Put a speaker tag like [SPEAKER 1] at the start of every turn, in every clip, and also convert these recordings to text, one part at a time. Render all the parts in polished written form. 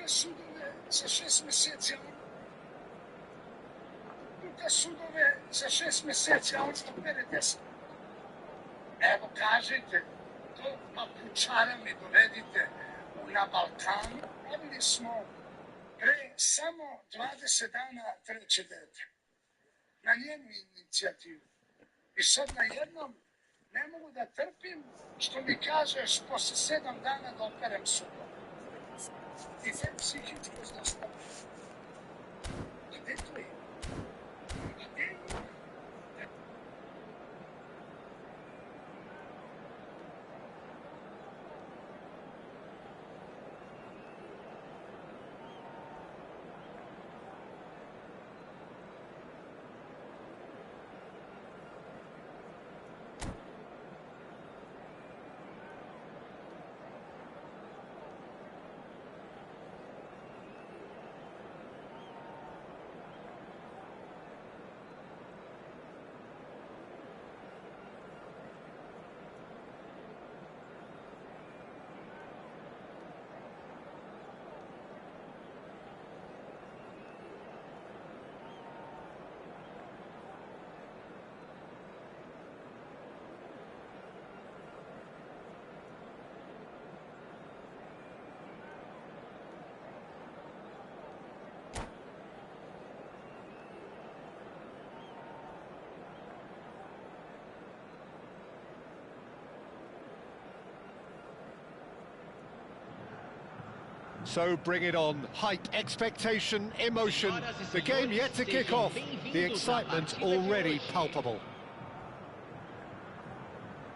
[SPEAKER 1] sudove za 6 meseci, tuka sudove za 6 meseci, a on što pere 10. Evo, kažite, to papučara mi dovedite na Balkanu. Dobili smo pre samo 20 dana treće dete. Na njenu inicijativu. I sad na jednom ne mogu da trpim što mi kažeš posle 7 dana da operem subo. I te psihičko zlostavljanje. Gde to je? Gde je?
[SPEAKER 2] So bring it on. Hype, expectation, emotion. The game yet to kick off. The excitement already palpable.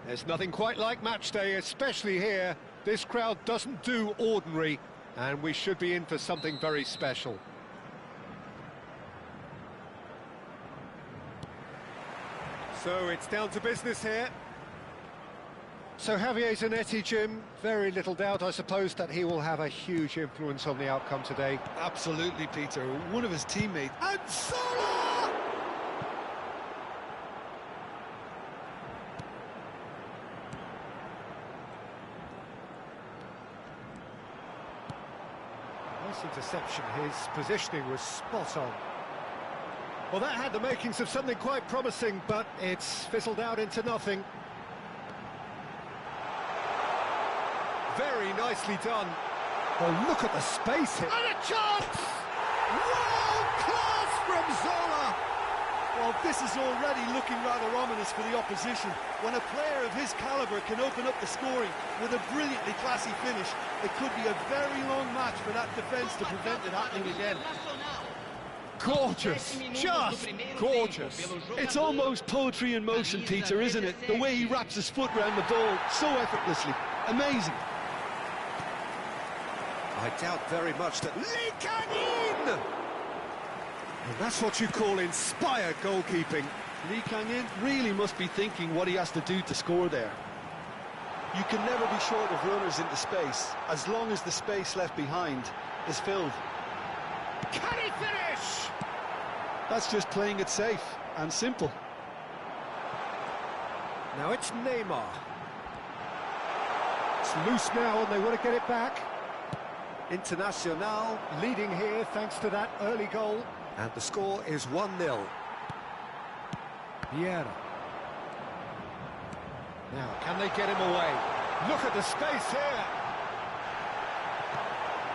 [SPEAKER 2] There's nothing quite like match day, especially here. This crowd doesn't do ordinary, and we should be in for something very special. So it's down to business here. So Javier Zanetti, Jim, very little doubt, I suppose, that he will have a huge influence on the outcome today.
[SPEAKER 3] Absolutely, Peter. One of his teammates. And Zola!
[SPEAKER 2] Nice interception. His positioning was spot on. Well, that had the makings of something quite promising, but it's fizzled out into nothing. Very nicely done. Oh, look at the space here.
[SPEAKER 3] And a chance! World class from Zola! Well, this is already looking rather ominous for the opposition. When a player of his calibre can open up the scoring with a brilliantly classy finish, it could be a very long match for that defence to prevent it happening again.
[SPEAKER 2] Gorgeous, just gorgeous.
[SPEAKER 3] It's almost poetry in motion, Peter, isn't it? The way he wraps his foot round the ball so effortlessly. Amazing.
[SPEAKER 2] I doubt very much that Lee Kang-in! And that's what you call inspired goalkeeping.
[SPEAKER 3] Lee Kang-in really must be thinking what he has to do to score there. You can never be short of runners into space, as long as the space left behind is filled.
[SPEAKER 2] Can he finish?
[SPEAKER 3] That's just playing it safe and simple.
[SPEAKER 2] Now it's Neymar. It's loose now and they want to get it back. Internacional leading here thanks to that early goal. And the score is 1-0. Vieira. Now, can they get him away? Look at the space here.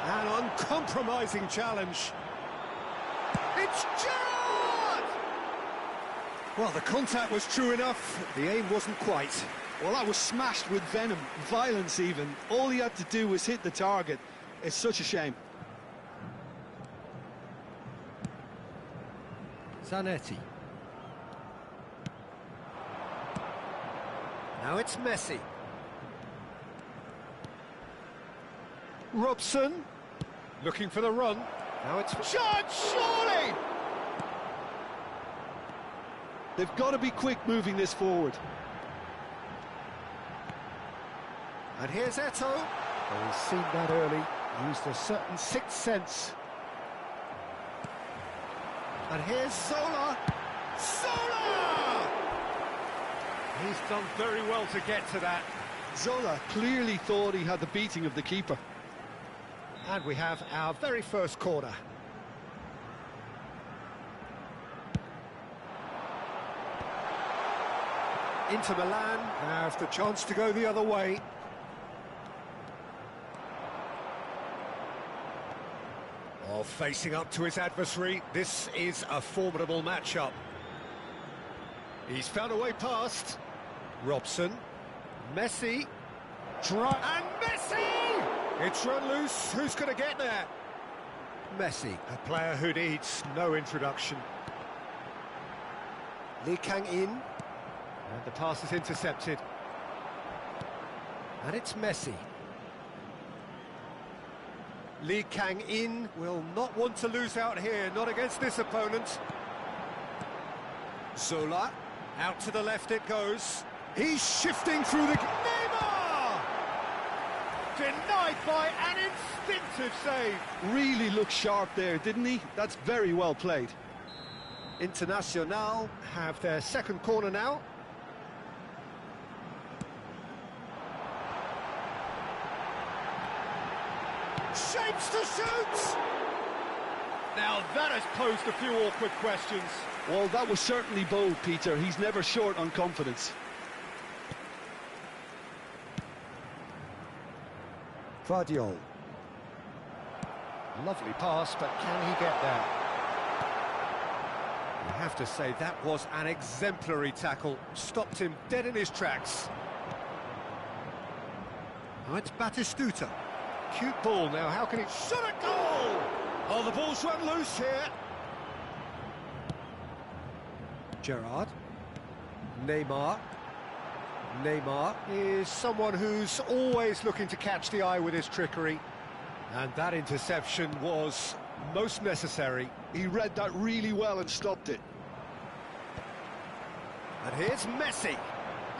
[SPEAKER 2] An uncompromising challenge. It's Gerrard! Well, the contact was true enough. The aim wasn't quite.
[SPEAKER 3] Well, that was smashed with venom, violence even. All he had to do was hit the target. It's such a shame.
[SPEAKER 2] Zanetti. Now it's Messi. Robson. Looking for the run. Now it's... Shot, surely!
[SPEAKER 3] They've got to be quick moving this forward.
[SPEAKER 2] And here's Eto'o. Oh, he's seen that early. Used a certain sixth sense. And here's Zola. Zola! He's done very well to get to that.
[SPEAKER 3] Zola clearly thought he had the beating of the keeper.
[SPEAKER 2] And we have our very first corner. Inter Milan have the chance to go the other way. Oh, facing up to his adversary, this is a formidable matchup. He's found a way past. Robson, Messi, and Messi! It's run loose, who's going to get there? Messi, a player who needs no introduction. Lee Kang-in, and the pass is intercepted. And it's Messi. Lee Kang-in will not want to lose out here, not against this opponent. Zola, out to the left it goes. He's shifting through the... Neymar! Denied by an instinctive save.
[SPEAKER 3] Really looked sharp there, didn't he? That's very well played.
[SPEAKER 2] Internacional have their second corner now. Shapes to shoot! Now that has posed a few awkward questions.
[SPEAKER 3] Well, that was certainly bold, Peter. He's never short on confidence.
[SPEAKER 2] Guardiol. Lovely pass, but can he get there? You have to say that was an exemplary tackle. Stopped him dead in his tracks. Now it's Batistuta. Cute ball now, how can he... Shot a goal! Oh, the ball's run loose here. Gerrard. Neymar. Neymar is someone who's always looking to catch the eye with his trickery. And that interception was most necessary.
[SPEAKER 3] He read that really well and stopped it.
[SPEAKER 2] And here's Messi.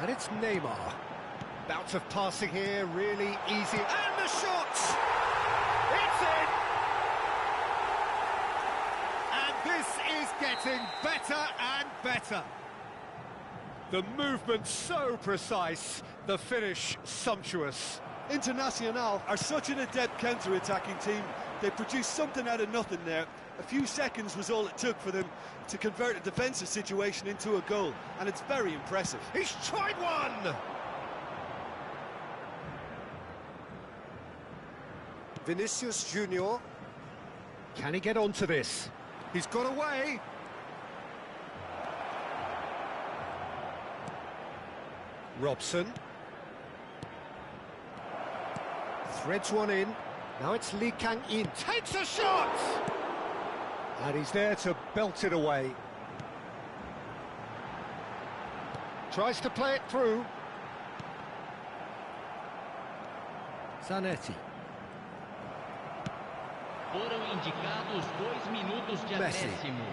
[SPEAKER 2] And it's Neymar. Bouts of passing here, really easy. And the shot! It's in! And this is getting better and better. The movement so precise, the finish sumptuous.
[SPEAKER 3] Internacional are such an adept counter-attacking team. They produced something out of nothing there. A few seconds was all it took for them to convert a defensive situation into a goal, and it's very impressive.
[SPEAKER 2] He's tried one! Vinicius Junior. Can he get onto this? He's got away. Robson. Threads one in. Now it's Lee Kang-in. Takes a shot! And he's there to belt it away. Tries to play it through. Zanetti.
[SPEAKER 4] Foram indicados 2 minutos de acréscimo.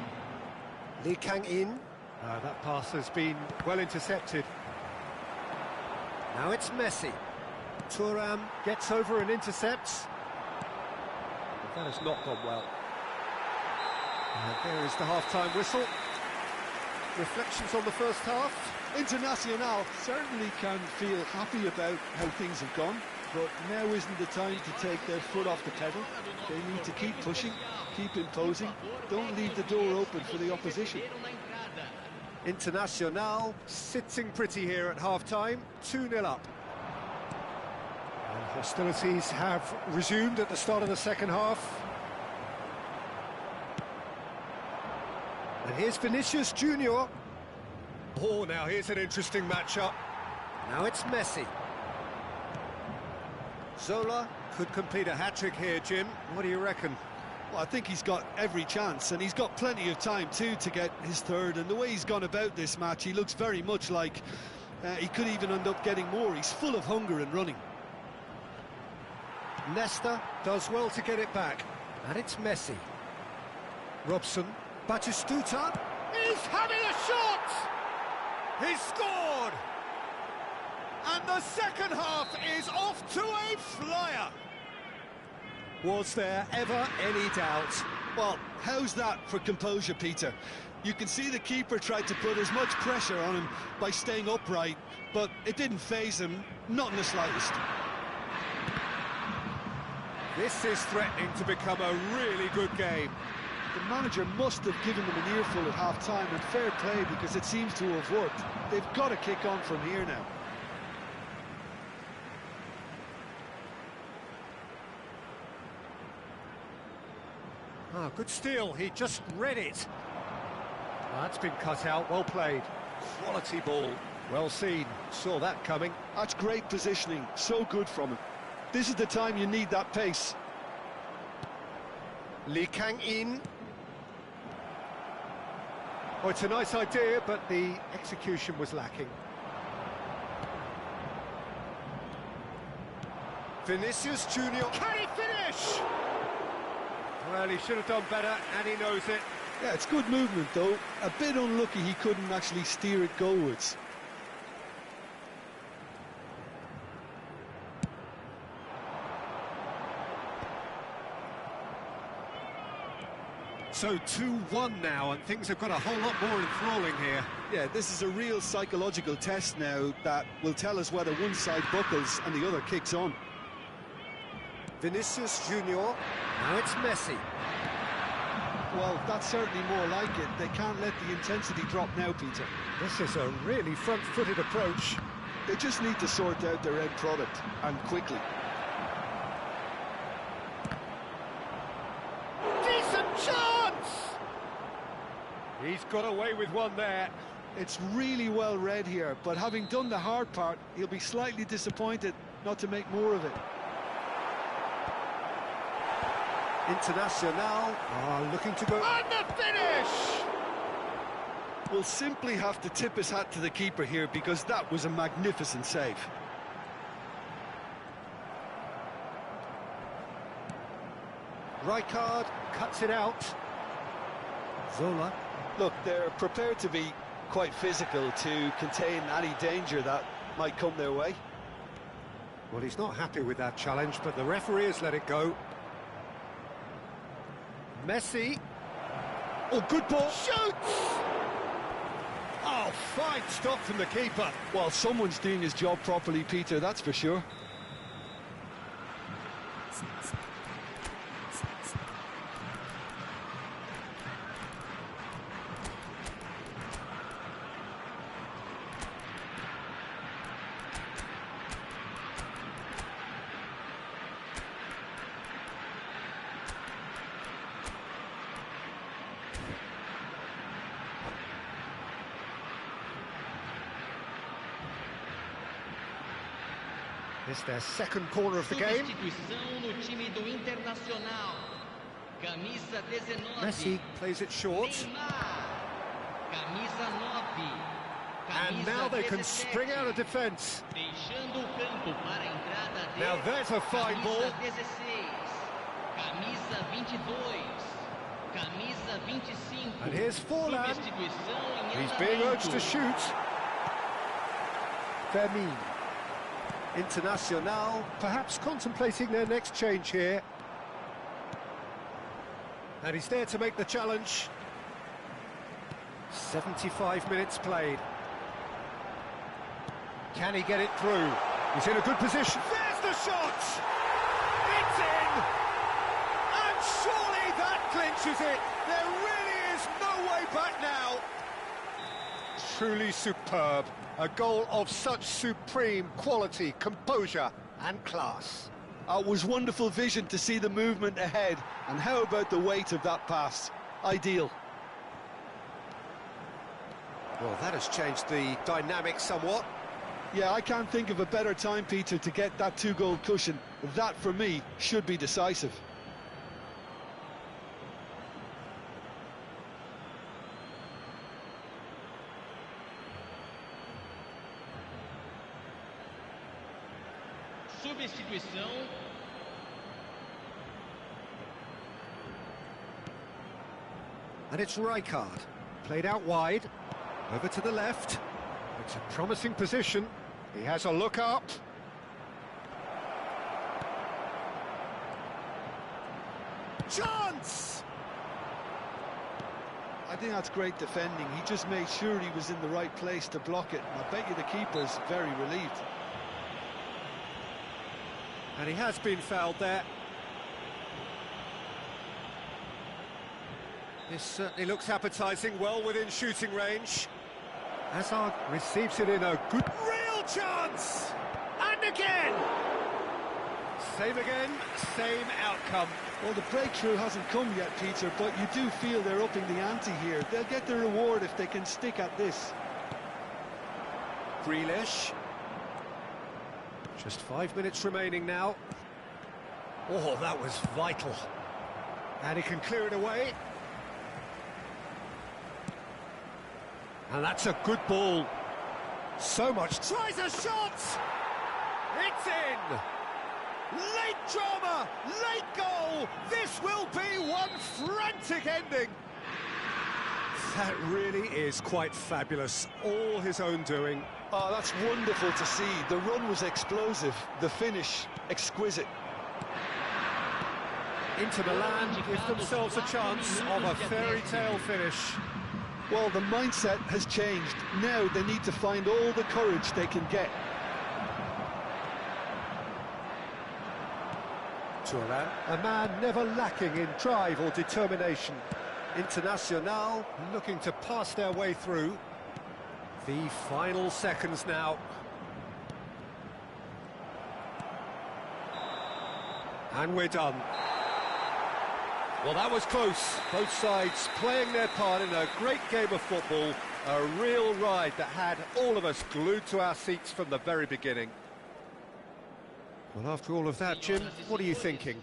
[SPEAKER 2] Lee Kang-in. That pass has been well intercepted. Now it's Messi. Thuram gets over and intercepts. But that has not gone well. And there is the half-time whistle. Reflections on the first half.
[SPEAKER 3] Internacional certainly can feel happy about how things have gone, but now isn't the time to take their foot off the pedal. They need to keep pushing, keep imposing, don't leave the door open for the opposition.
[SPEAKER 2] Internacional sitting pretty here at half-time, 2-0 up. And hostilities have resumed at the start of the second half. And here's Vinicius Junior. Oh, now here's an interesting matchup. Now it's Messi. Zola could complete a hat-trick here, Jim. What do you reckon?
[SPEAKER 3] Well, I think he's got every chance, and he's got plenty of time too to get his third. And the way he's gone about this match, he looks very much like he could even end up getting more. He's full of hunger and running.
[SPEAKER 2] Nesta does well to get it back. And it's Messi. Robson. Batistuta. He's having a shot! He's scored! And the second half is off to a flyer. Was there ever any doubt?
[SPEAKER 3] Well, how's that for composure, Peter? You can see the keeper tried to put as much pressure on him by staying upright, but it didn't faze him, not in the slightest.
[SPEAKER 2] This is threatening to become a really good game.
[SPEAKER 3] The manager must have given them an earful at half-time, and fair play because it seems to have worked. They've got to kick on from here now.
[SPEAKER 2] Ah, good steal, he just read it. That's been cut out, well played. Quality ball, well seen, saw that coming.
[SPEAKER 3] That's great positioning, so good from him. This is the time you need that pace.
[SPEAKER 2] Lee Kang-in. Oh, it's a nice idea, but the execution was lacking. Vinicius Junior, can he finish? Well, he should have done better, and he knows it.
[SPEAKER 3] Yeah, it's good movement, though. A bit unlucky he couldn't actually steer it goalwards.
[SPEAKER 2] So 2-1 now, and things have got a whole lot more enthralling here.
[SPEAKER 3] Yeah, this is a real psychological test now that will tell us whether one side buckles and the other kicks on.
[SPEAKER 2] Vinicius Junior, now it's Messi.
[SPEAKER 3] Well, that's certainly more like it. They can't let the intensity drop now, Peter.
[SPEAKER 2] This is a really front-footed approach.
[SPEAKER 3] They just need to sort out their end product, and quickly.
[SPEAKER 2] Decent chance! He's got away with one there.
[SPEAKER 3] It's really well read here, but having done the hard part, he'll be slightly disappointed not to make more of it.
[SPEAKER 2] Internacional are looking to go... And the finish!
[SPEAKER 3] We'll simply have to tip his hat to the keeper here because that was a magnificent save.
[SPEAKER 2] Rijkaard cuts it out. Zola.
[SPEAKER 3] Look, they're prepared to be quite physical to contain any danger that might come their way.
[SPEAKER 2] Well, he's not happy with that challenge, but the referee has let it go. Messi.
[SPEAKER 3] Oh, good ball.
[SPEAKER 2] Shoots! Oh, fine stop from the keeper.
[SPEAKER 3] Well, someone's doing his job properly, Peter, that's for sure.
[SPEAKER 2] It's their second corner of the game.
[SPEAKER 4] Substituição no time do Internacional. Camisa 19.
[SPEAKER 2] Messi plays it short.
[SPEAKER 4] Neymar. Camisa 9.
[SPEAKER 2] And now they can spring out of defence.
[SPEAKER 4] Deixando o campo para a entrada de
[SPEAKER 2] Now there's a fine ball.
[SPEAKER 4] Camisa 16. Camisa 22. Camisa 25.
[SPEAKER 2] And here's Forlan.
[SPEAKER 4] Substituição em
[SPEAKER 2] He's being urged to
[SPEAKER 4] andamento.
[SPEAKER 2] shoot. Fermin. Internacional, perhaps contemplating their next change here. And he's there to make the challenge. 75 minutes played. Can he get it through? He's in a good position. There's the shot! It's in! And surely that clinches it! There really is no way back now! Truly superb. A goal of such supreme quality, composure and class.
[SPEAKER 3] It was wonderful vision to see the movement ahead. And how about the weight of that pass? Ideal.
[SPEAKER 2] Well, that has changed the dynamic somewhat.
[SPEAKER 3] Yeah, I can't think of a better time, Peter, to get that two-goal cushion. That, for me, should be decisive.
[SPEAKER 4] Substituição.
[SPEAKER 2] And it's Rijkaard, played out wide, over to the left. It's a promising position. He has a look up. Chance!
[SPEAKER 3] I think that's great defending. He just made sure he was in the right place to block it. I bet you the keeper's very relieved.
[SPEAKER 2] And he has been fouled there. This certainly looks appetising, well within shooting range. Hazard receives it in a good... Real chance! And again! Same again, same outcome.
[SPEAKER 3] Well, the breakthrough hasn't come yet, Peter, but you do feel they're upping the ante here. They'll get the reward if they can stick at this.
[SPEAKER 2] Grealish. Just 5 minutes remaining now. Oh, that was vital. And he can clear it away. And that's a good ball. So much. Tries a shot! It's in! Late drama! Late goal! This will be one frantic ending! That really is quite fabulous. All his own doing.
[SPEAKER 3] Oh, that's wonderful to see. The run was explosive, the finish exquisite.
[SPEAKER 2] Inter Milan give themselves a chance of a fairy tale finish.
[SPEAKER 3] Well, the mindset has changed. Now they need to find all the courage they can get.
[SPEAKER 2] Turan, a man never lacking in drive or determination. Internacional looking to pass their way through. The final seconds now. And we're done. Well, that was close. Both sides playing their part in a great game of football. A real ride that had all of us glued to our seats from the very beginning. Well, after all of that, Jim, what are you thinking?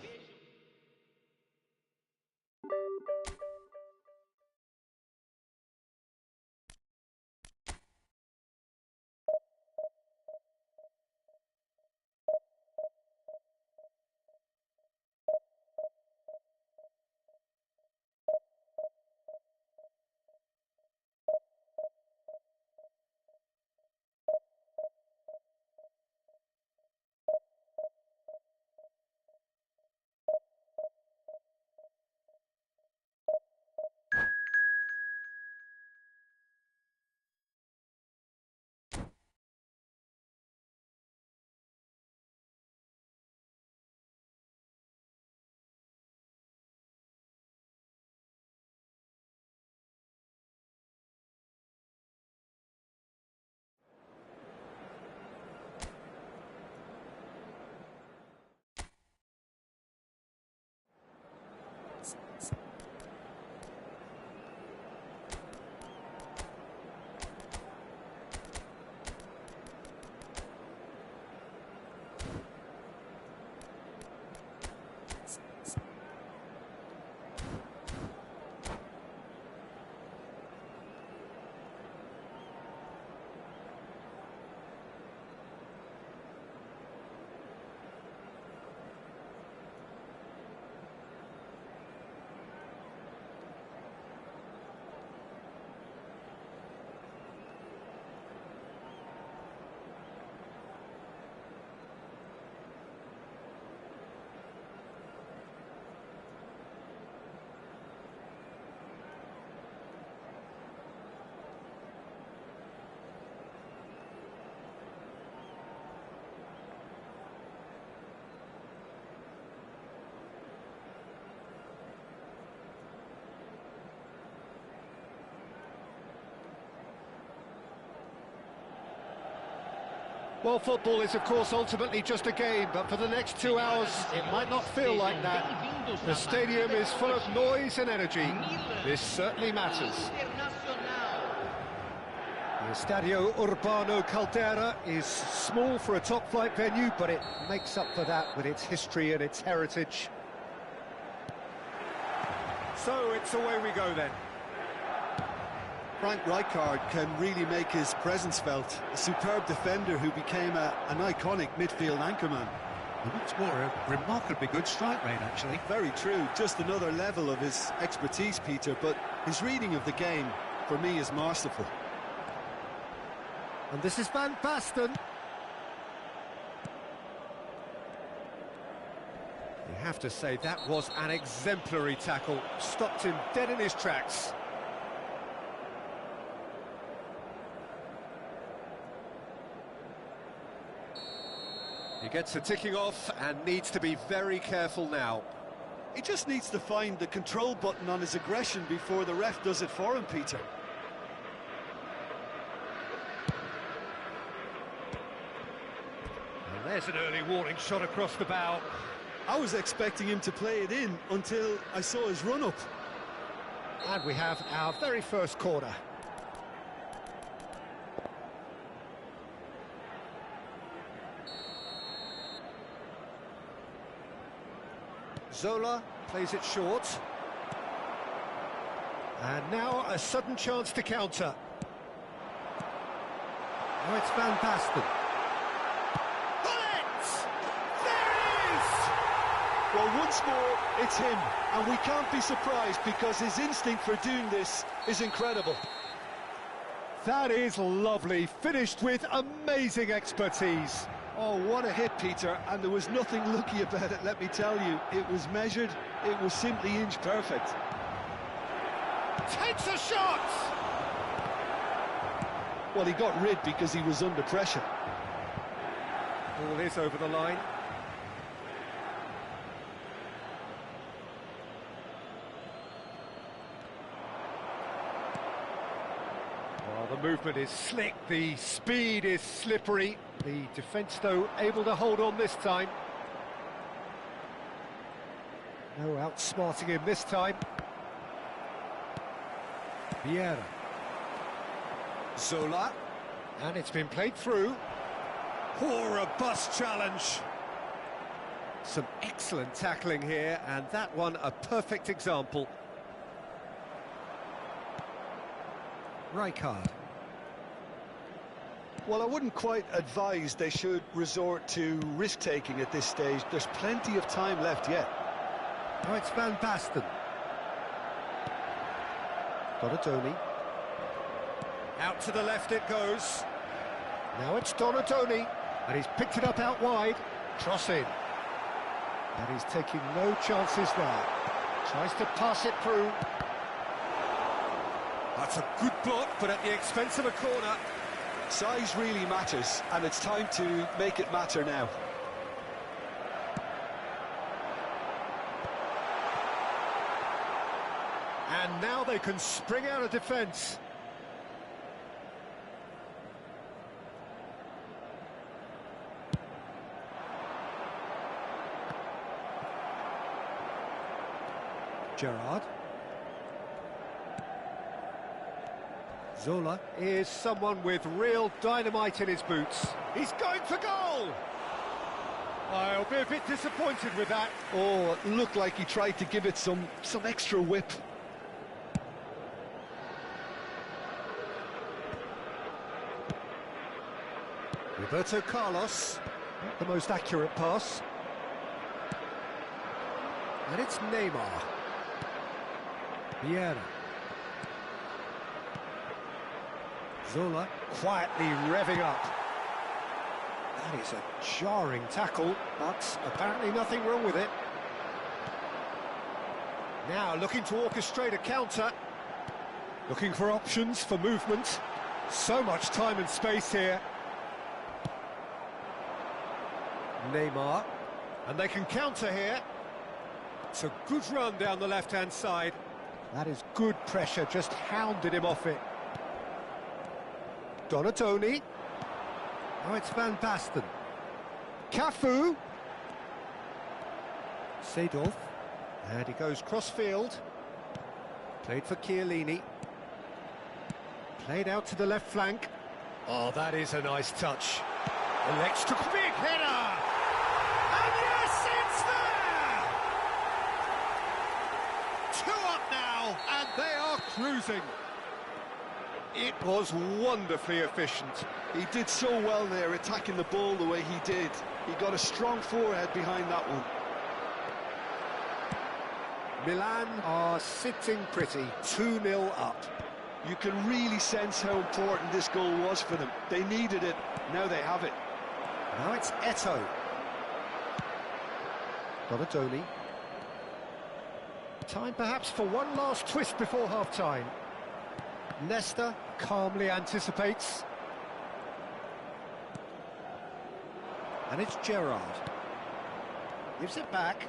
[SPEAKER 2] Well, football is, of course, ultimately just a game, but for the next 2 hours, it might not feel like that. The stadium is full of noise and energy. This certainly matters. The Estadio Urbano Caldera is small for a top-flight venue, but it makes up for that with its history and its heritage. So it's away we go then.
[SPEAKER 3] Frank Rijkaard can really make his presence felt. A superb defender who became an iconic midfield anchorman.
[SPEAKER 5] And what's more, a remarkably good strike rate, actually.
[SPEAKER 3] Very true. Just another level of his expertise, Peter, but his reading of the game, for me, is masterful.
[SPEAKER 2] And this is Van Basten. You have to say that was an exemplary tackle. Stopped him dead in his tracks. He gets a ticking off and needs to be very careful now.
[SPEAKER 3] He just needs to find the control button on his aggression before the ref does it for him, Peter.
[SPEAKER 2] And there's an early warning shot across the bow.
[SPEAKER 3] I was expecting him to play it in until I saw his run-up.
[SPEAKER 2] And we have our very first corner. Zola plays it short. And now a sudden chance to counter. Now it's Van Basten. Bullet! There it is!
[SPEAKER 3] Well, once more, it's him. And we can't be surprised because his instinct for doing this is incredible.
[SPEAKER 2] That is lovely, finished with amazing expertise.
[SPEAKER 3] Oh, what a hit, Peter, and there was nothing lucky about it, let me tell you. It was measured, it was simply inch perfect.
[SPEAKER 2] Takes a shot!
[SPEAKER 3] Well, he got rid because he was under pressure.
[SPEAKER 2] Ball is over the line. Well, the movement is slick, the speed is slippery. The defence, though, able to hold on this time. No outsmarting him this time. Vieira. Zola. And it's been played through. Oh, a bust challenge. Some excellent tackling here, and that one a perfect example. Rijkaard.
[SPEAKER 3] Well, I wouldn't quite advise they should resort to risk-taking at this stage. There's plenty of time left yet.
[SPEAKER 2] Now it's Van Basten. Donatoni. Out to the left it goes. Now it's Donatoni. And he's picked it up out wide. Cross in. And he's taking no chances there. Tries to pass it through. That's a good block, but at the expense of a corner.
[SPEAKER 3] Size really matters, and it's time to make it matter now.
[SPEAKER 2] And now they can spring out of defence. Gerrard. Zola is someone with real dynamite in his boots. He's going for goal! I'll be a bit disappointed with that.
[SPEAKER 3] Oh, it looked like he tried to give it some extra whip.
[SPEAKER 2] Roberto Carlos, not the most accurate pass. And it's Neymar. Vieira. Zola quietly revving up. That is a jarring tackle, but apparently nothing wrong with it. Now looking to orchestrate a counter. Looking for options for movement. So much time and space here. Neymar. And they can counter here. It's a good run down the left-hand side. That is good pressure, just hounded him off it. Donatoni. Now it's Van Basten. Cafu. Seedorf. And he goes cross-field. Played for Chiellini. Played out to the left flank. Oh, that is a nice touch. Elects to big header! And yes, it's there! 2 up now, and they are cruising. It was wonderfully efficient.
[SPEAKER 3] He did so well there, attacking the ball the way he did. He got a strong forehead behind that one.
[SPEAKER 2] Milan are sitting pretty, 2-0 up.
[SPEAKER 3] You can really sense how important this goal was for them. They needed it, now they have it.
[SPEAKER 2] Now it's Eto'o. Donatoni. Time perhaps for one last twist before half-time. Nesta calmly anticipates. And it's Gerrard. Gives it back.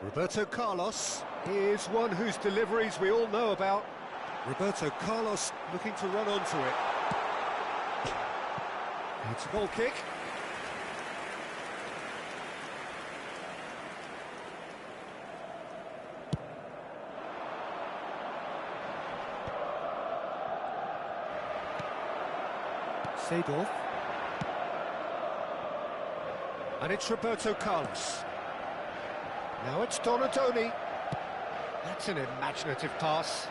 [SPEAKER 2] Roberto Carlos is one whose deliveries we all know about. Roberto Carlos looking to run onto it. It's a goal kick. Seedorf. And it's Roberto Carlos. Now it's Donadoni. That's an imaginative pass.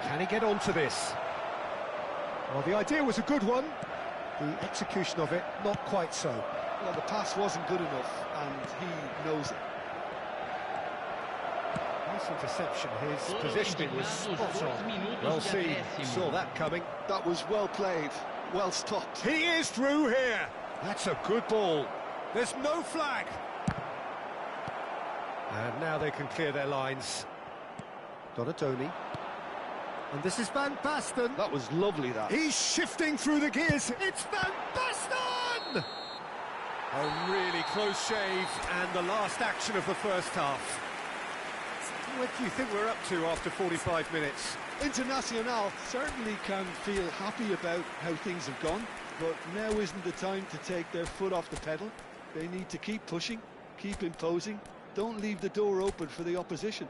[SPEAKER 2] Can he get onto this? Well, the idea was a good one. The execution of it, not quite so.
[SPEAKER 3] Well, the pass wasn't good enough, and he knows it.
[SPEAKER 2] Nice interception. His positioning was spot on. Well seen. Saw that coming.
[SPEAKER 3] That was well played, well stopped.
[SPEAKER 2] He is through here. That's a good ball. There's no flag. And now they can clear their lines. Donadoni. And this is Van Basten.
[SPEAKER 3] That was lovely, that.
[SPEAKER 2] He's shifting through the gears. It's Van Basten! A really close shave, and the last action of the first half. What do you think we're up to after 45 minutes?
[SPEAKER 3] Internacional certainly can feel happy about how things have gone, but now isn't the time to take their foot off the pedal. They need to keep pushing, keep imposing, don't leave the door open for the opposition.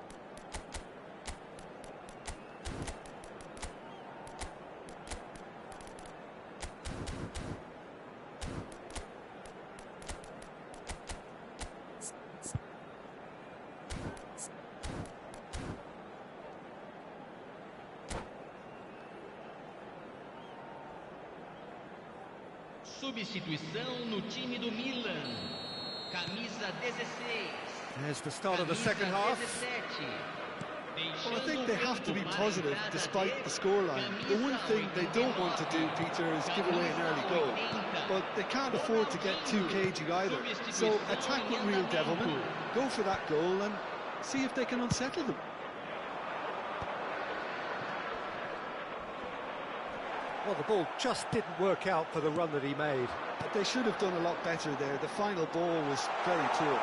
[SPEAKER 4] Substituição no time do Milan. Camisa 16.
[SPEAKER 2] There's the start of the second half.
[SPEAKER 3] Well, I think they have to be positive despite the scoreline. The one thing they don't want to do, Peter, is give away an early goal. But they can't afford to get too cagey either. So attack with real devilment, go for that goal and see if they can unsettle them.
[SPEAKER 2] Well, the ball just didn't work out for the run that he made.
[SPEAKER 3] But they should have done a lot better there. The final ball was very poor.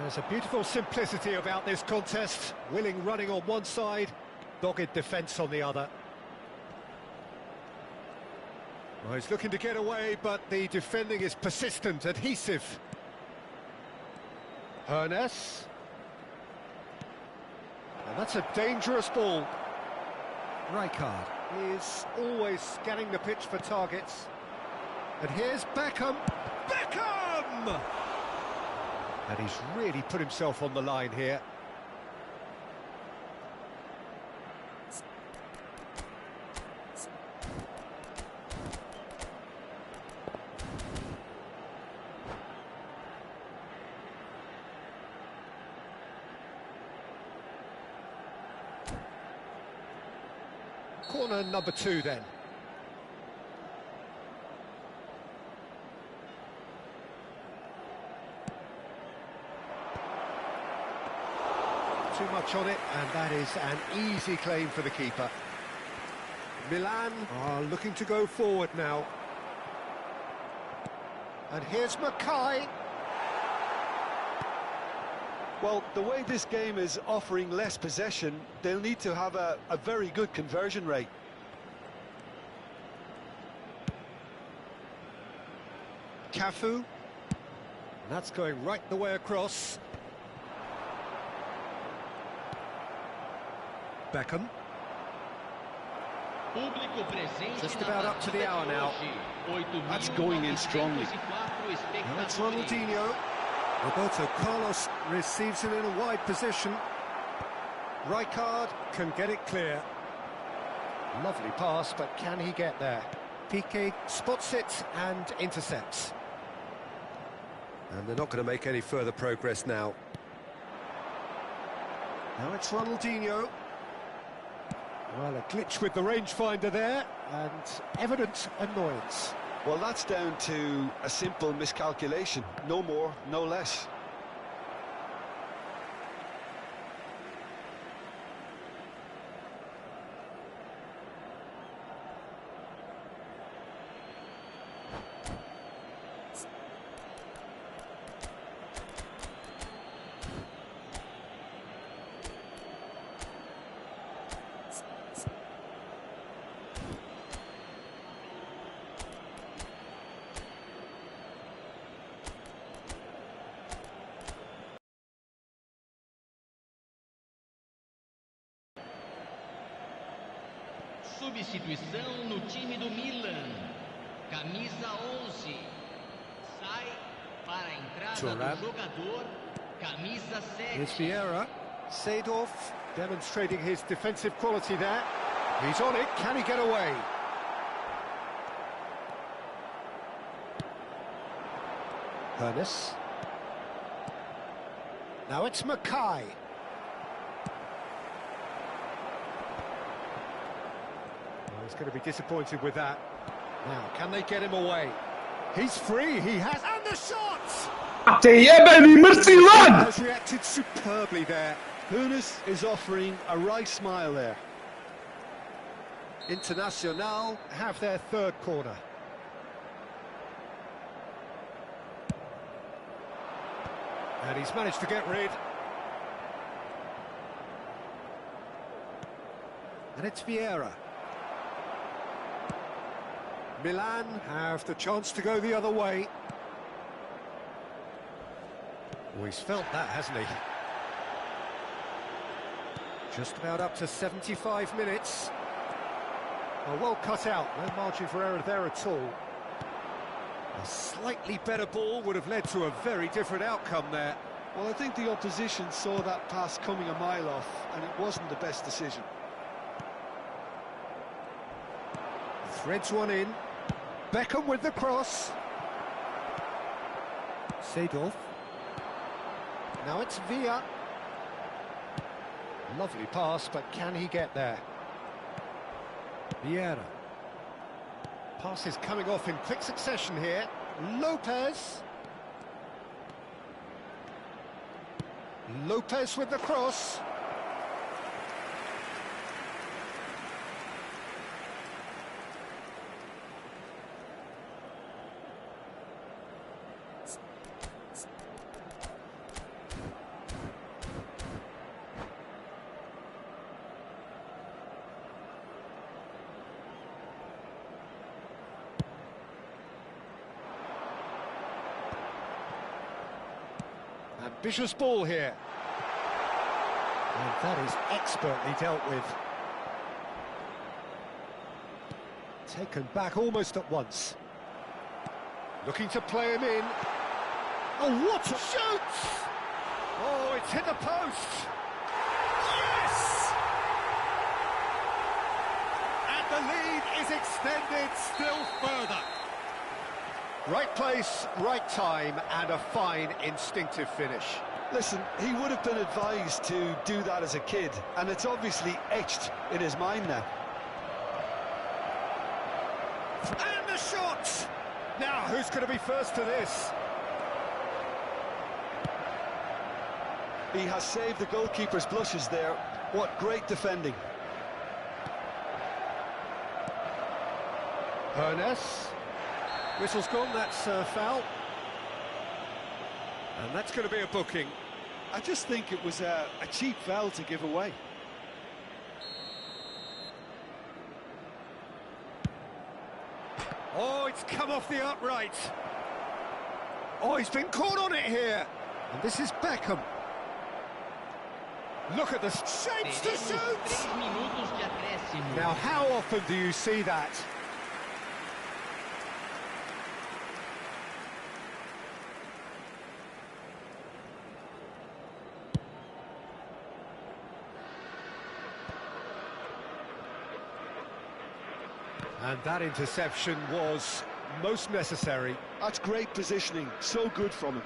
[SPEAKER 2] There's a beautiful simplicity about this contest. Willing running on one side, dogged defence on the other. Well, he's looking to get away, but the defending is persistent, adhesive. Hernes. And that's a dangerous ball. Rijkaard is always scanning the pitch for targets. And here's Beckham. Beckham! And he's really put himself on the line here. Corner number 2 then. Too much on it, and that is an easy claim for the keeper. Milan are looking to go forward now. And here's Mackay.
[SPEAKER 3] Well, the way this game is offering less possession, they'll need to have a very good conversion rate.
[SPEAKER 2] Cafu. That's going right the way across. Beckham. Just about up to the hour now.
[SPEAKER 3] That's going in strongly.
[SPEAKER 2] Now it's Ronaldinho. Roberto Carlos receives it in a wide position. Rijkaard can get it clear. Lovely pass, but can he get there? Piqué spots it and intercepts. And they're not going to make any further progress now. Now it's Ronaldinho. Well, a glitch with the rangefinder there, and evident annoyance.
[SPEAKER 3] Well, that's down to a simple miscalculation. No more, no less.
[SPEAKER 4] Substituição no time do Milan. Camisa 11. Sai para a entrada
[SPEAKER 2] Thuram.
[SPEAKER 4] do jogador. Camisa 7.
[SPEAKER 2] Here's Vieira. Seedorf demonstrating his defensive quality there. He's on it. Can he get away? Ernest. Now it's Mackay. Well, he's going to be disappointed with that. Now, can they get him away? He's free, he has... And the shot! Has reacted superbly there.
[SPEAKER 3] Hunis is offering a wry smile there.
[SPEAKER 2] Internacional have their third corner. And he's managed to get rid. And it's Vieira. Milan have the chance to go the other way. Oh, he's felt that, hasn't he? Just about up to 75 minutes. Oh, well cut out, no margin for error there at all. A slightly better ball would have led to a very different outcome there.
[SPEAKER 3] Well, I think the opposition saw that pass coming a mile off, and it wasn't the best decision.
[SPEAKER 2] Threads one in. Beckham with the cross. Seedorf. Now it's Villa. Lovely pass, but can he get there? Vieira. Passes coming off in quick succession here. Lopez. Lopez with the cross. Ambitious ball here. And that is expertly dealt with. Taken back almost at once. Looking to play him in. Oh, what a shoot! Oh, it's hit the post. Yes! And the lead is extended still further. Right place, right time, and a fine instinctive finish.
[SPEAKER 3] Listen, he would have been advised to do that as a kid, and it's obviously etched in his mind now.
[SPEAKER 2] And the shot! Now, who's going to be first to this?
[SPEAKER 3] He has saved the goalkeeper's blushes there. What great defending.
[SPEAKER 2] Ernest. Whistle's gone, that's foul. And that's going to be a booking.
[SPEAKER 3] I just think it was a cheap foul to give away.
[SPEAKER 2] Oh, it's come off the upright. Oh, he's been caught on it here. And this is Beckham. Look at the shapes to shoot!
[SPEAKER 4] 3 minutos de acréscimo.
[SPEAKER 2] Now, how often do you see that? And that interception was most necessary.
[SPEAKER 3] That's great positioning, so good from him.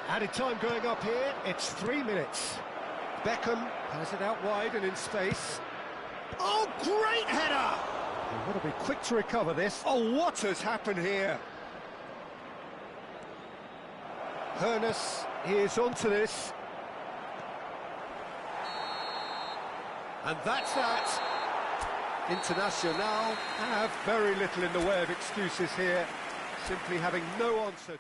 [SPEAKER 2] Added time going up here, it's 3 minutes. Beckham has it out wide and in space. Oh, great header! He'll want to be quick to recover this. Oh, what has happened here? Ernest, he is onto this. And that's that. Internacional have very little in the way of excuses here, simply having no answer to...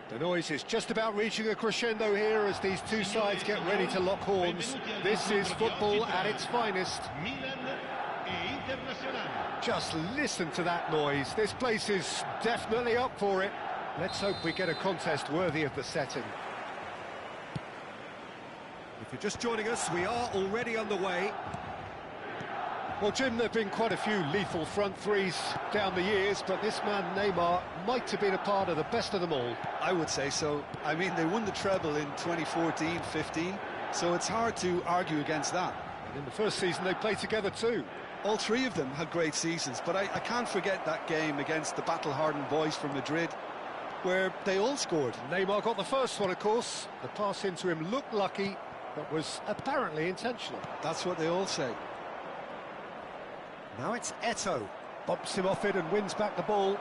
[SPEAKER 2] The noise is just about reaching a crescendo here as these two sides get ready to lock horns. This is football at its finest. Just listen to that noise. This place is definitely up for it. Let's hope we get a contest worthy of the setting.
[SPEAKER 3] If you're just joining us, we are already underway.
[SPEAKER 2] Well, Jim, there have been quite a few lethal front threes down the years, but this man, Neymar, might have been a part of the best of them all.
[SPEAKER 3] I would say so. I mean, they won the treble in 2014-15, so it's hard to argue against that.
[SPEAKER 2] And in the first season, they played together too.
[SPEAKER 3] All three of them had great seasons, but I can't forget that game against the battle-hardened boys from Madrid, where they all scored.
[SPEAKER 2] Neymar got the first one, of course. The pass into him looked lucky, but was apparently intentional.
[SPEAKER 3] That's what they all say.
[SPEAKER 2] Now it's Eto'o. Bumps him off it and wins back the ball.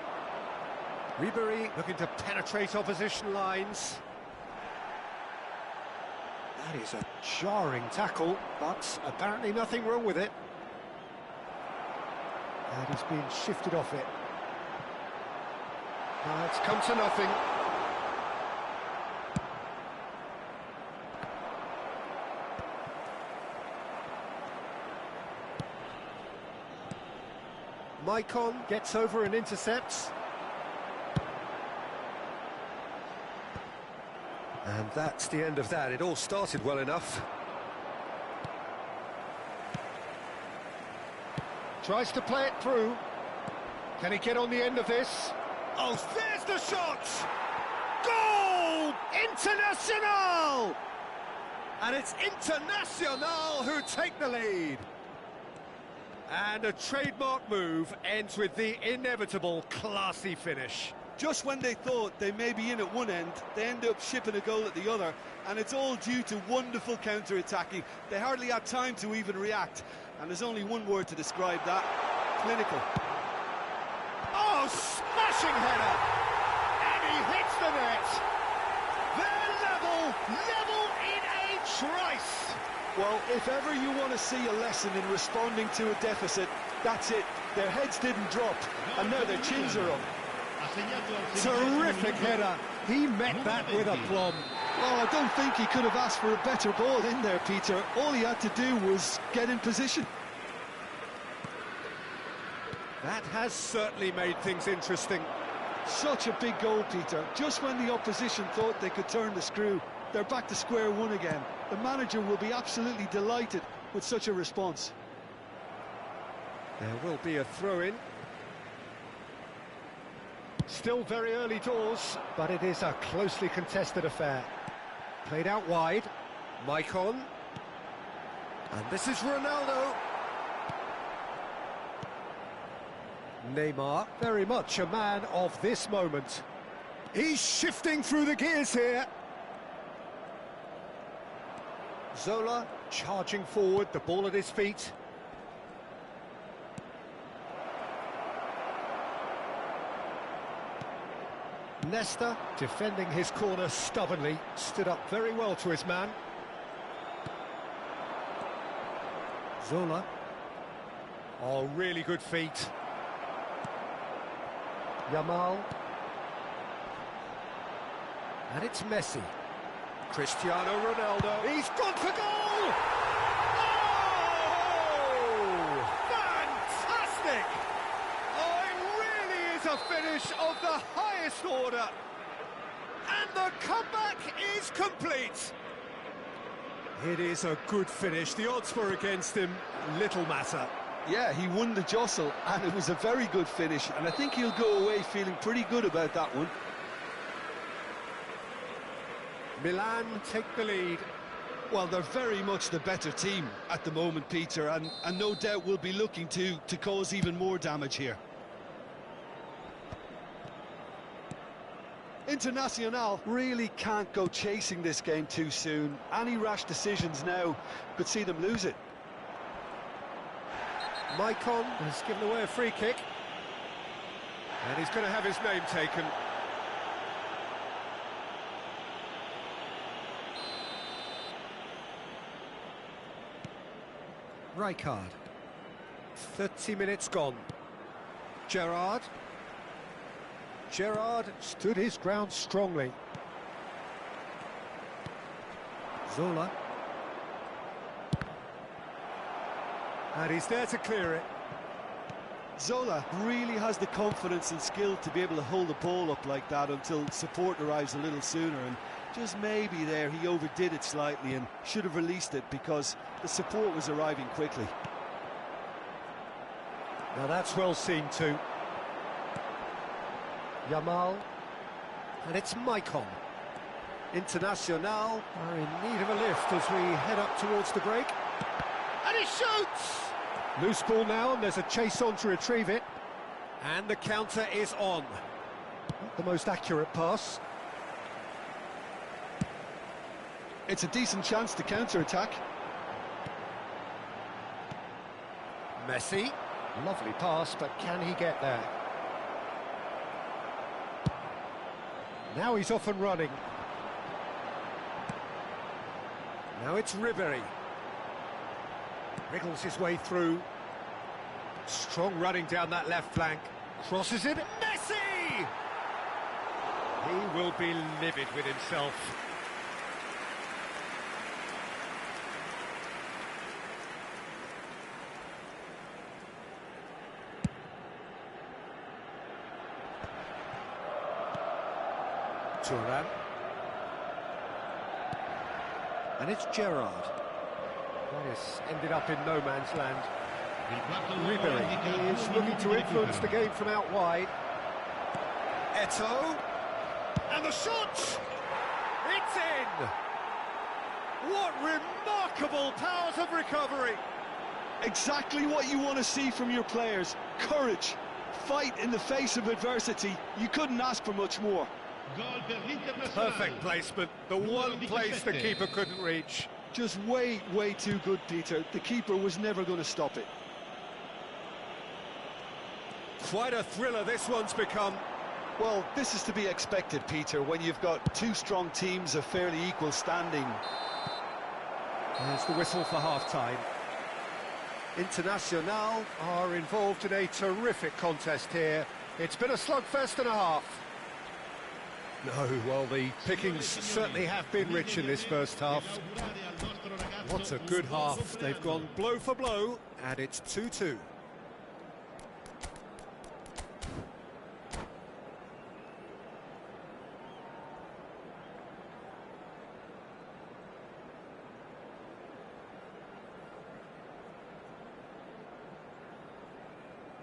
[SPEAKER 2] Ribery looking to penetrate opposition lines. That is a jarring tackle, but apparently nothing wrong with it. And he's being shifted off it. It's come to nothing. Maicon gets over and intercepts. And that's the end of that. It all started well enough. Tries to play it through. Can he get on the end of this? Oh, there's the shot! Goal! Internacional! And it's Internacional who take the lead. And a trademark move ends with the inevitable classy finish.
[SPEAKER 3] Just when they thought they may be in at one end, they end up shipping a goal at the other, and it's all due to wonderful counter-attacking. They hardly had time to even react, and there's only one word to describe that: clinical.
[SPEAKER 2] Oh, smashing header! And he hits the net! They're level in a trice!
[SPEAKER 3] Well, if ever you want to see a lesson in responding to a deficit, that's it. Their heads didn't drop, and now their chins are up.
[SPEAKER 2] Terrific header. He met that with aplomb.
[SPEAKER 3] Oh, I don't think he could have asked for a better ball in there, Peter. All he had to do was get in position.
[SPEAKER 2] That has certainly made things interesting.
[SPEAKER 3] Such a big goal, Peter. Just when the opposition thought they could turn the screw, they're back to square one again. The manager will be absolutely delighted with such a response.
[SPEAKER 2] There will be a throw-in. Still very early doors, but it is a closely contested affair. Played out wide. Maicon. And this is Ronaldo. Neymar, very much a man of this moment. He's shifting through the gears here. Zola charging forward, the ball at his feet. Nesta defending his corner stubbornly, stood up very well to his man. Zola. Oh, really good feet. Yamal. And it's Messi. Cristiano Ronaldo. He's gone for goal! Oh! Fantastic! Oh, it really is a finish of the highest order. And the comeback is complete. It is a good finish. The odds were against him. Little matter.
[SPEAKER 3] Yeah, he won the jostle, and it was a very good finish, and I think he'll go away feeling pretty good about that one.
[SPEAKER 2] Milan take the lead.
[SPEAKER 3] Well, they're very much the better team at the moment, Peter, and no doubt will be looking to cause even more damage here. Internacional really can't go chasing this game too soon. Any rash decisions now could see them lose it.
[SPEAKER 2] Maicon has given away a free kick. And he's going to have his name taken. Rijkaard. 30 minutes gone. Gerrard. Gerrard stood his ground strongly. Zola. And he's there to clear it.
[SPEAKER 3] Zola really has the confidence and skill to be able to hold the ball up like that until support arrives a little sooner, and just maybe there he overdid it slightly and should have released it because the support was arriving quickly.
[SPEAKER 2] Now that's well seen too. Yamal. And it's Maicon. Internacional are in need of a lift as we head up towards the break. And he shoots! Loose ball now, and there's a chase on to retrieve it. And the counter is on. Not the most accurate pass.
[SPEAKER 3] It's a decent chance to counter-attack.
[SPEAKER 2] Messi. Lovely pass, but can he get there? Now he's off and running. Now it's Ribery. Wriggles his way through. Strong running down that left flank. Crosses it. Messi! He will be livid with himself. Turan. And it's Gerrard. Yes, ended up in no man's land. Ribery is looking to influence the game from out wide. Eto'o. And the shot! It's in! What remarkable powers of recovery!
[SPEAKER 3] Exactly what you want to see from your players. Courage. Fight in the face of adversity. You couldn't ask for much more.
[SPEAKER 2] Perfect placement. The one place the keeper couldn't reach.
[SPEAKER 3] Just way too good, Peter. The keeper was never going to stop it.
[SPEAKER 2] Quite a thriller this one's become.
[SPEAKER 3] Well, this is to be expected, Peter, when you've got two strong teams of fairly equal standing.
[SPEAKER 2] There's the whistle for half-time. Internacional are involved in a terrific contest here. It's been a slugfest and a half. No, well, the pickings certainly have been rich in this first half. What a good half. They've gone blow for blow, and it's 2-2.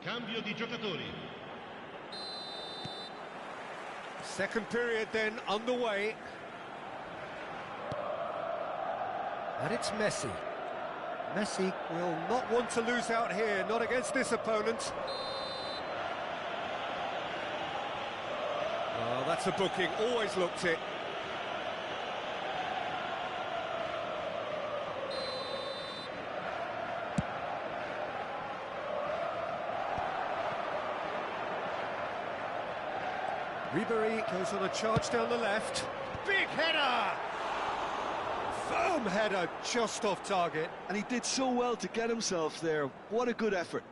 [SPEAKER 6] Cambio di giocatori.
[SPEAKER 2] Second period then underway. And it's Messi. Messi will not want to lose out here, not against this opponent. Oh, that's a booking, always looked it. Ribery goes on a charge down the left. Big header! Firm header, just off target.
[SPEAKER 3] And he did so well to get himself there. What a good effort.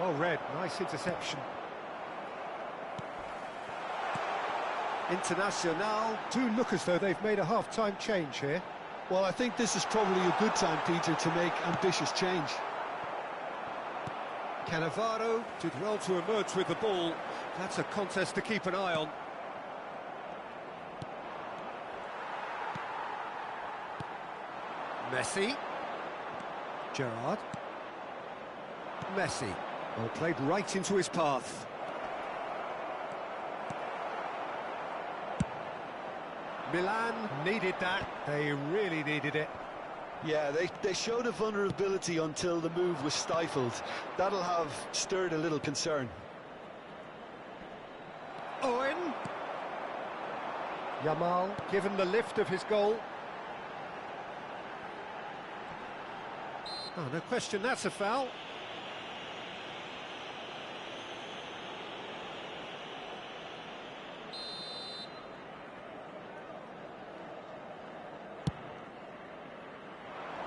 [SPEAKER 2] Well read, nice interception. Internacional do look as though they've made a half-time change here.
[SPEAKER 3] Well, I think this is probably a good time, Peter, to make ambitious change.
[SPEAKER 2] Cannavaro did well to emerge with the ball. That's a contest to keep an eye on. Messi. Gerrard. Messi. Well, played right into his path. Milan needed that. They really needed it.
[SPEAKER 3] Yeah, they showed a vulnerability until the move was stifled. That'll have stirred a little concern.
[SPEAKER 2] Owen. Yamal given the lift of his goal. Oh, no question, that's a foul.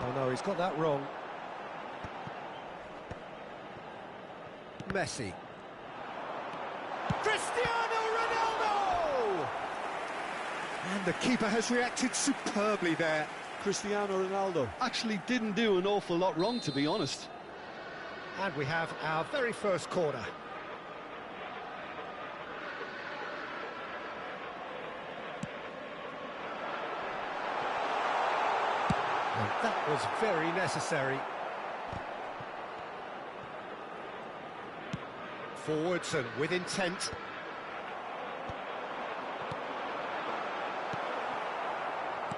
[SPEAKER 2] Oh no, he's got that wrong. Messi. Cristiano Ronaldo! And the keeper has reacted superbly there.
[SPEAKER 3] Cristiano Ronaldo actually didn't do an awful lot wrong, to be honest.
[SPEAKER 2] And we have our very first corner. And that was very necessary. Forwards and with intent.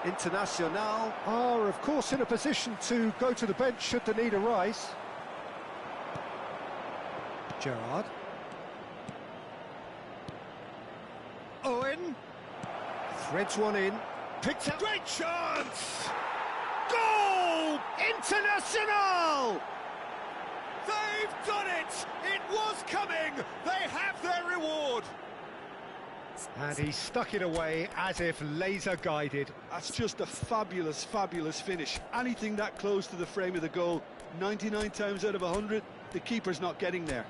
[SPEAKER 2] Internacional are, of course, in a position to go to the bench should the need arise. Gerrard. Owen. Threads one in. Picked up. Great chance! Goal! Internacional! They've done it! It was coming! They have their reward! And he stuck it away as if laser-guided.
[SPEAKER 3] That's just a fabulous, fabulous finish. Anything that close to the frame of the goal, 99 times out of 100, the keeper's not getting there.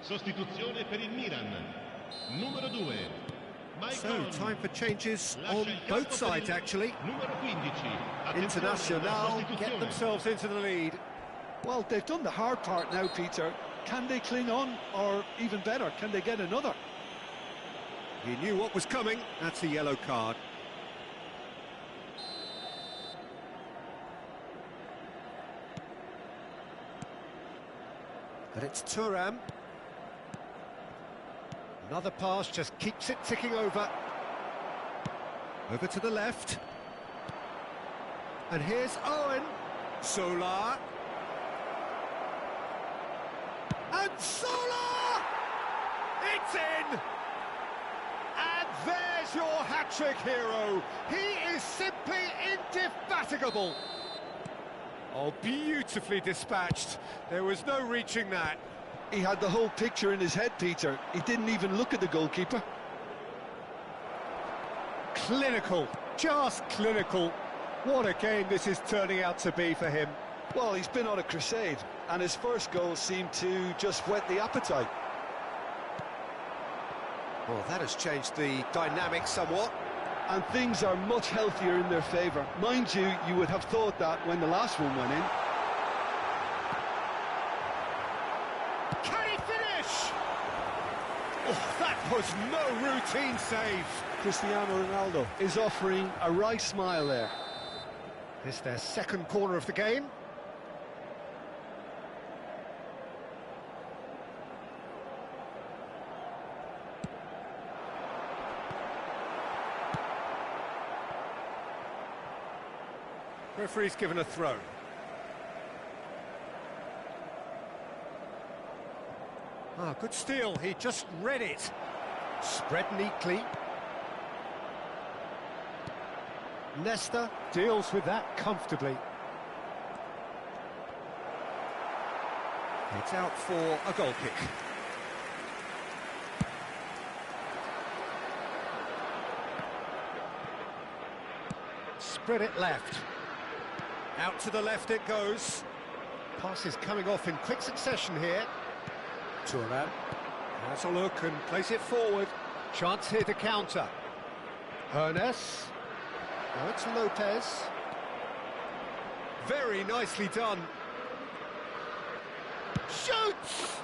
[SPEAKER 6] Sostituzione per il Milan. Numero 2.
[SPEAKER 2] So, time for changes on both sides, actually.
[SPEAKER 6] Numero 15.
[SPEAKER 2] Internacional get themselves into the lead.
[SPEAKER 3] Well, they've done the hard part now, Peter. Can they cling on, or even better, can they get another?
[SPEAKER 2] He knew what was coming. That's a yellow card. But it's Thuram. Another pass just keeps it ticking over. Over to the left. And here's Owen. Solar. And Solar! It's in! And there's your hat-trick hero. He is simply indefatigable. Oh, beautifully dispatched. There was no reaching that.
[SPEAKER 3] He had the whole picture in his head, Peter. He didn't even look at the goalkeeper.
[SPEAKER 2] Clinical, just clinical. What a game this is turning out to be for him.
[SPEAKER 3] Well, he's been on a crusade, and his first goal seemed to just whet the appetite.
[SPEAKER 2] Well, that has changed the dynamic somewhat.
[SPEAKER 3] And things are much healthier in their favour. Mind you, you would have thought that when the last one went in.
[SPEAKER 2] Can he finish? Oh, that was no routine save.
[SPEAKER 3] Cristiano Ronaldo is offering a right smile there.
[SPEAKER 2] This is their second corner of the game. Referee's given a throw. Ah, good steal. He just read it. Spread neatly. Nesta deals with that comfortably. It's out for a goal kick. Spread it left. Out to the left it goes. Pass is coming off in quick succession here. Thuram has a look and plays it forward. Chance here to counter. Ernest. Now it's Lopez. Very nicely done. Shoots!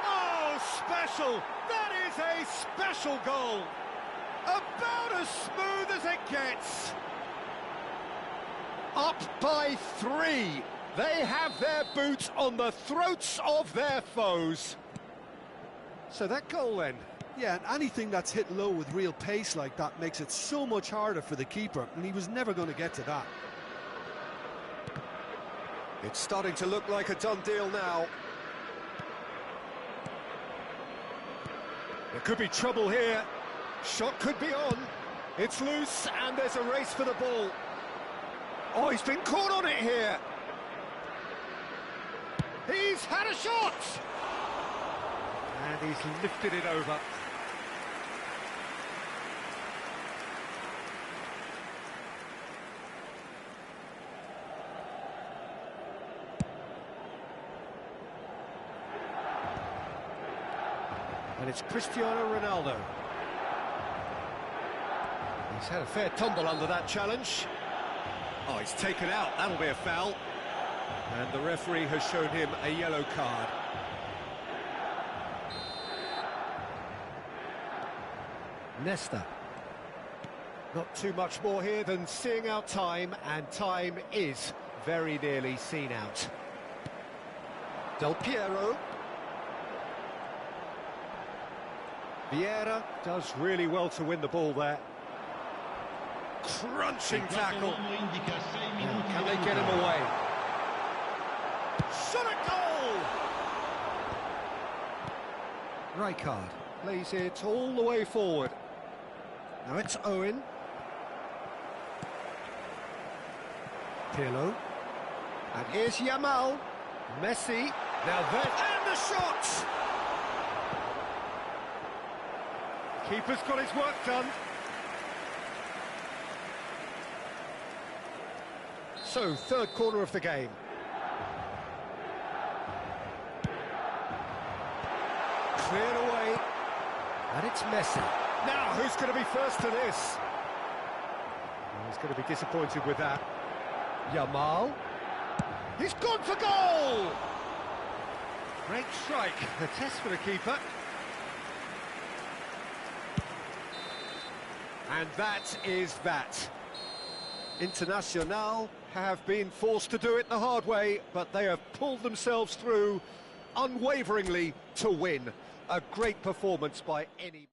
[SPEAKER 2] Oh, special! That is a special goal! About as smooth as it gets. Up by 3. They have their boots on the throats of their foes. So that goal then.
[SPEAKER 3] Yeah, and anything that's hit low with real pace like that makes it so much harder for the keeper, and he was never going to get to that.
[SPEAKER 2] It's starting to look like a done deal now. There could be trouble here. Shot could be on. It's loose, and there's a race for the ball. Oh, he's been caught on it here. He's had a shot! And he's lifted it over. And it's Cristiano Ronaldo. He's had a fair tumble under that challenge. Oh, he's taken out. That'll be a foul. And the referee has shown him a yellow card. Nesta. Not too much more here than seeing out time, and time is very nearly seen out. Del Piero. Vieira does really well to win the ball there. Crunching tackle. Can they get him away? Shot at goal! Rijkaard plays it all the way forward. Now it's Owen. Pirlo. And here's Yamal. Messi. Now that, and the shot! Keeper's got his work done. So, third quarter of the game. Cleared away. And it's Messi. Now, who's going to be first to this? Well, he's going to be disappointed with that. Yamal. He's gone for goal! Great strike. A test for the keeper. And that is that. Internacional have been forced to do it the hard way, but they have pulled themselves through unwaveringly to win. A great performance by any...